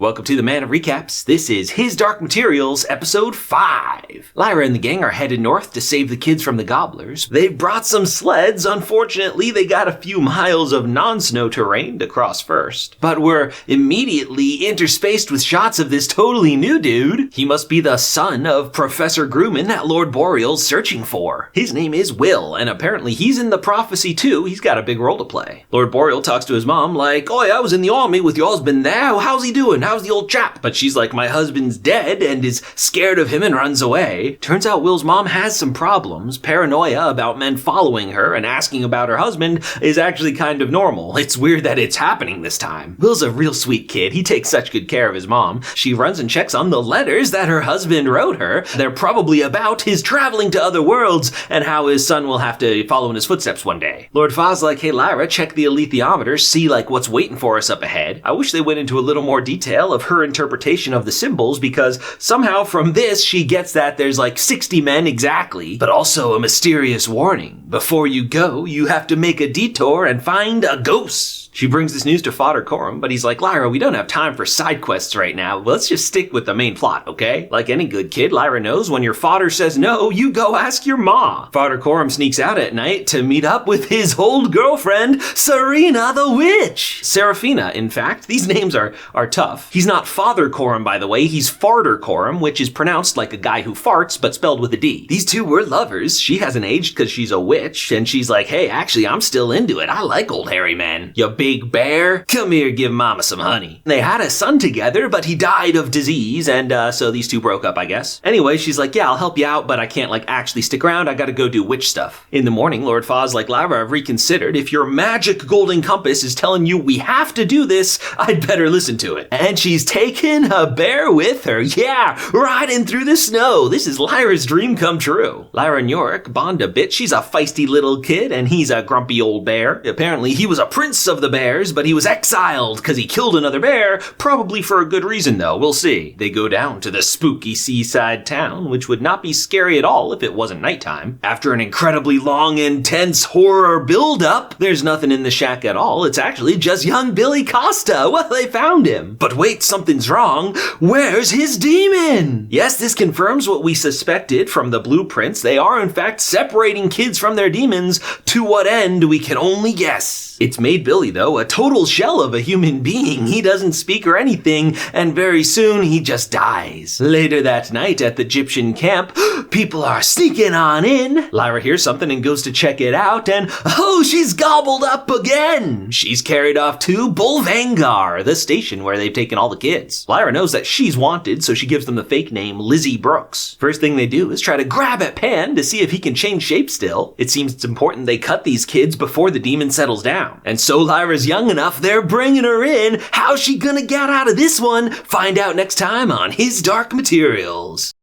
Welcome to the Man of Recaps. This is His Dark Materials, Episode 5. Lyra and the gang are headed north to save the kids from the gobblers. They've brought some sleds. Unfortunately, they got a few miles of non-snow terrain to cross first. But we're immediately interspaced with shots of this totally new dude. He must be the son of Professor Grumman that Lord Boreal's searching for. His name is Will, and apparently he's in the prophecy too. He's got a big role to play. Lord Boreal talks to his mom like, "Oi, I was in the army with your husband there. How's he doing? How's the old chap?" But she's like, "My husband's dead," and is scared of him and runs away. Turns out Will's mom has some problems. Paranoia about men following her and asking about her husband is actually kind of normal. It's weird that it's happening this time. Will's a real sweet kid. He takes such good care of his mom. She runs and checks on the letters that her husband wrote her. They're probably about his traveling to other worlds and how his son will have to follow in his footsteps one day. Lord Fa's like, "Hey Lyra, check the alethiometer, see like what's waiting for us up ahead." I wish they went into a little more detail of her interpretation of the symbols, because somehow from this she gets that there's like 60 men exactly, but also a mysterious warning. Before you go, you have to make a detour and find a ghost. She brings this news to Father Coram, but he's like, "Lyra, we don't have time for side quests right now. Let's just stick with the main plot, okay?" Like any good kid, Lyra knows when your father says no, you go ask your ma. Father Coram sneaks out at night to meet up with his old girlfriend, Serena the Witch. Serafina, in fact. These names are tough. He's not Father Coram, by the way. He's Farter Coram, which is pronounced like a guy who farts, but spelled with a D. These two were lovers. She hasn't aged because she's a witch, and she's like, "Hey, actually, I'm still into it. I like old hairy men. You big bear, come here, give mama some honey." They had a son together, but he died of disease, and so these two broke up, I guess. Anyway, she's like, "Yeah, I'll help you out, but I can't actually stick around. I gotta go do witch stuff." In the morning, Lord Fa's like, "Lyra, I've reconsidered. If your magic golden compass is telling you we have to do this, I'd better listen to it." And she's taken a bear with her. Yeah, riding through the snow. This is Lyra's dream come true. Lyra and Yorick bond a bit. She's a feisty little kid, and he's a grumpy old bear. Apparently, he was a prince of the bears, but he was exiled because he killed another bear, probably for a good reason though, we'll see. They go down to the spooky seaside town, which would not be scary at all if it wasn't nighttime. After an incredibly long, intense horror build-up, there's nothing in the shack at all. It's actually just young Billy Costa. Well, they found him. But wait, something's wrong. Where's his demon? Yes, this confirms what we suspected from the blueprints. They are in fact separating kids from their demons. To what end, we can only guess. It's made Billy, though, a total shell of a human being. He doesn't speak or anything, and very soon he just dies. Later that night at the Egyptian camp, people are sneaking on in. Lyra hears something and goes to check it out, and oh, she's gobbled up again. She's carried off to Bolvangar, the station where they've taken all the kids. Lyra knows that she's wanted, so she gives them the fake name Lizzie Brooks. First thing they do is try to grab at Pan to see if he can change shape still. It seems it's important they cut these kids before the demon settles down. And so Lyra's young enough, they're bringing her in. How's she gonna get out of this one? Find out next time on His Dark Materials.